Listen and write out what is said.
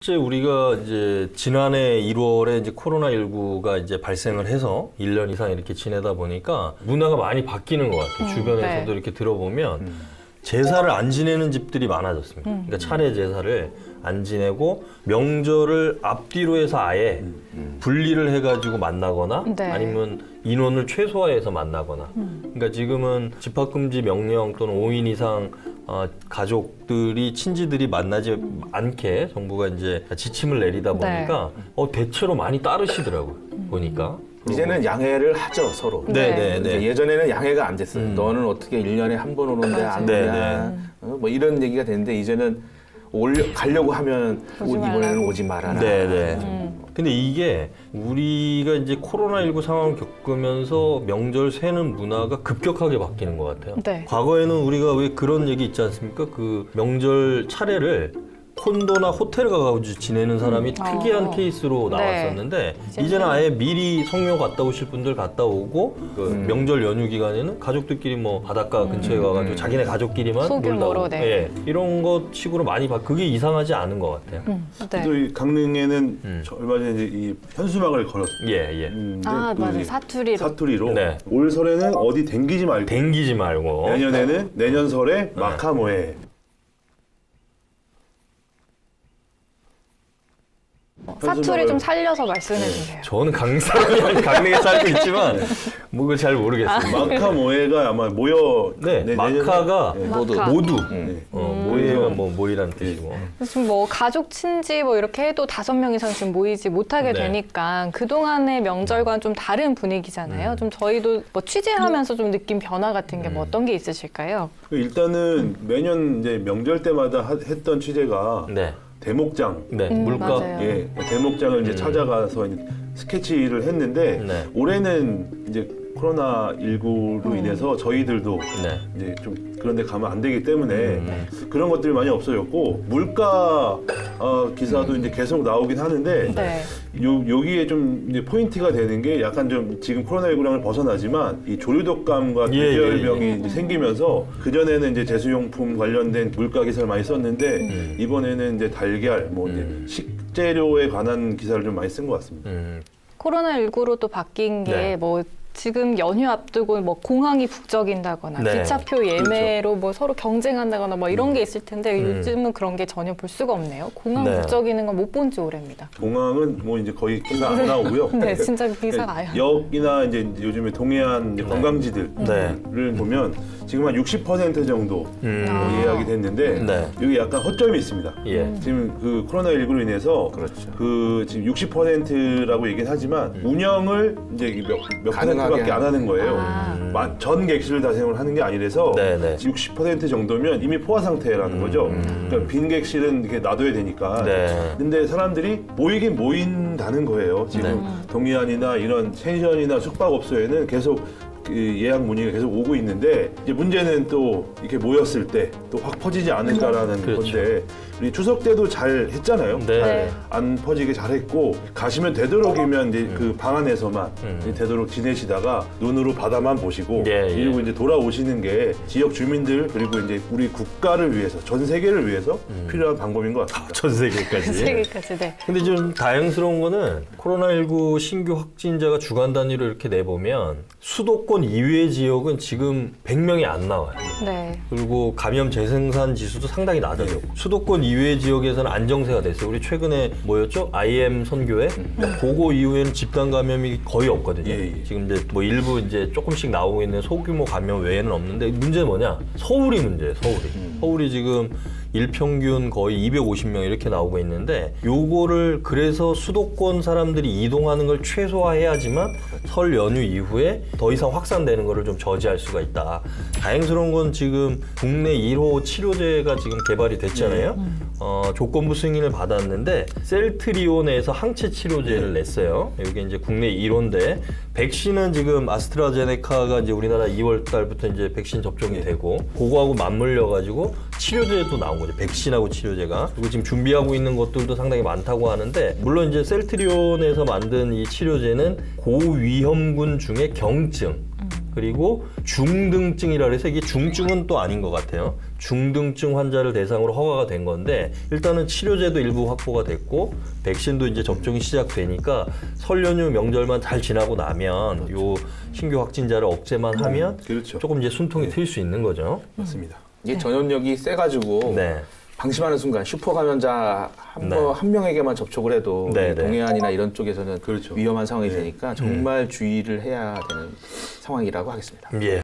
실제 우리가 이제 지난해 1월에 이제 코로나19가 이제 발생을 해서 1년 이상 이렇게 지내다 보니까 문화가 많이 바뀌는 것 같아요. 주변에서도 네. 이렇게 들어보면 제사를 안 지내는 집들이 많아졌습니다. 그러니까 차례 제사를 안 지내고 명절을 앞뒤로 해서 아예 분리를 해가지고 만나거나 네. 아니면 인원을 최소화해서 만나거나 그러니까 지금은 집합금지 명령 또는 5인 이상 가족들이 친지들이 만나지 않게 정부가 이제 지침을 내리다 보니까 대체로 많이 따르시더라고요. 보니까. 이제는 양해를 하죠, 서로. 네. 이제 예전에는 양해가 안 됐어요. 너는 어떻게 1년에 한 번 오는데 안 네, 오냐. 뭐 이런 얘기가 됐는데 이제는 가려고 하면 이번에는 오지 말아라. 네네. 근데 이게 우리가 이제 코로나19 상황을 겪으면서 명절 세는 문화가 급격하게 바뀌는 것 같아요. 네. 과거에는 우리가 왜 그런 얘기 있지 않습니까? 그 명절 차례를 콘도나 호텔 가가지고 지내는 사람이 특이한 케이스로 네. 나왔었는데 이제는 아예 미리 성묘 갔다 오실 분들 갔다 오고 그 명절 연휴 기간에는 가족들끼리 뭐 바닷가 근처에 가가지고 자기네 가족끼리만 소규모로, 놀다 오고 네. 예, 이런 것 식으로 많이 그게 이상하지 않은 것 같아요. 네. 또 이 강릉에는 저 얼마 전에 이제 이 현수막을 걸었어요. 예. 아, 맞아요. 사투리로. 사투리로 네. 올 설에는 어디 댕기지 말고 댕기지 말고 내년에는 내년 설에 마카모에 사투리 좀 살려서 말씀해 주세요. 저는 강릉 사람이 아니 강릉에 살고 있지만 뭐 그걸 잘 모르겠습니다. 마카모에가 아마 모여 네, 내년- 마카가 네. 모두. 모두 네. 모이가 뭐 모이라는 뜻이고 지금 뭐 가족, 친지 뭐 이렇게 해도 5명 이상 지금 모이지 못하게 네. 되니까 그동안의 명절과는 좀 다른 분위기잖아요. 좀 저희도 뭐 취재하면서 좀 느낀 변화 같은 게 뭐 어떤 게 있으실까요? 일단은 매년 이제 명절 때마다 했던 취재가 네, 대목장 물가 맞아요. 예, 대목장을 이제 찾아가서 이제 스케치를 했는데 네. 올해는 이제 코로나 19로 인해서 저희들도 네. 이제 좀 그런 데 가면 안 되기 때문에 그런 것들이 많이 없어졌고 물가 기사도 이제 계속 나오긴 하는데 네. 여기에 좀 이제 포인트가 되는 게 약간 좀 지금 코로나19랑을 벗어나지만 이 조류독감과 예, 대결병이 이제 생기면서 그전에는 이제 제수용품 관련된 물가 기사를 많이 썼는데 이번에는 이제 달걀 뭐 이제 식재료에 관한 기사를 좀 많이 쓴 것 같습니다. 코로나19로 또 바뀐 게 네. 뭐 지금 연휴 앞두고 뭐 공항이 북적인다거나 네. 기차표 예매로 뭐 서로 경쟁한다거나 뭐 이런 게 있을 텐데 요즘은 그런 게 전혀 볼 수가 없네요. 공항 네. 북적이는 건 못 본 지 오래입니다. 공항은 뭐 이제 거의 기사 안 나오고요. 네, 진짜 기사가 아예 안 역이나 이제 요즘에 동해안 이제 관광지들을 네. 보면 지금 한 60% 정도 예약이 됐는데 네. 여기 약간 허점이 있습니다. 예. 지금 그 코로나19로 인해서 그렇죠. 그 지금 60%라고 얘기는 하지만 운영을 이제 몇 가능하게 퍼센트밖에 안 하는 거예요. 전 객실을 다 사용을 하는 게 아니라서 네네. 60% 정도면 이미 포화 상태라는 거죠. 그러니까 빈 객실은 이렇게 놔둬야 되니까. 네. 근데 사람들이 모이긴 모인다는 거예요. 지금 동해안이나 이런 펜션이나 숙박업소에는 계속 그 예약 문의가 계속 오고 있는데 이제 문제는 또 이렇게 모였을 때 또 확 퍼지지 않을까라는 그렇죠. 건데 우리 추석 때도 잘 했잖아요. 네. 잘 안 퍼지게 잘 했고 가시면 되도록이면 이제 그 방 안에서만 이제 되도록 지내시다가 눈으로 바다만 보시고 예. 그리고 이제 돌아오시는 게 지역 주민들 그리고 이제 우리 국가를 위해서 전 세계를 위해서 필요한 방법인 것 같습니다. 전 세계까지. 세계까지. 네. 근데 좀 다행스러운 거는 코로나19 신규 확진자가 주간 단위로 이렇게 내보면 수도권 이외의 지역은 지금 100명이 안 나와요. 네. 그리고 감염 재생산 지수도 상당히 낮아졌고 수도권 이외의 지역에서는 안정세가 됐어요. 우리 최근에 뭐였죠? IM 선교회? 그거 이후에는 집단 감염이 거의 없거든요. 예. 지금 이제 뭐 일부 이제 조금씩 나오고 있는 소규모 감염 외에는 없는데 문제는 뭐냐? 서울이 문제예요. 서울이 지금 일평균 거의 250명 이렇게 나오고 있는데 요거를 그래서 수도권 사람들이 이동하는 걸 최소화해야지만 설 연휴 이후에 더 이상 확산되는 거를 좀 저지할 수가 있다. 다행스러운 건 지금 국내 1호 치료제가 지금 개발이 됐잖아요. 조건부 승인을 받았는데 셀트리온에서 항체 치료제를 냈어요. 이게 이제 국내 1호인데 백신은 지금 아스트라제네카가 이제 우리나라 2월 달부터 이제 백신 접종이 되고 그거하고 맞물려 가지고 치료제도 나온 거죠. 백신하고 치료제가. 그리고 지금 준비하고 있는 것들도 상당히 많다고 하는데 물론 이제 셀트리온에서 만든 이 치료제는 고위험군 중에 경증 그리고 중등증이라 해서 이게 중증은 또 아닌 것 같아요. 중등증 환자를 대상으로 허가가 된 건데 일단은 치료제도 일부 확보가 됐고 백신도 이제 접종이 시작되니까 설 연휴 명절만 잘 지나고 나면 요 신규 확진자를 억제만 하면 그렇죠. 조금 이제 숨통이 트일 수 있는 거죠. 맞습니다. 이게 전염력이 세가지고 네. 방심하는 순간 슈퍼 감염자 한 명에게만 접촉을 해도 네, 네. 동해안이나 이런 쪽에서는 그렇죠. 위험한 상황이 되니까 정말 주의를 해야 되는 상황이라고 하겠습니다. 예.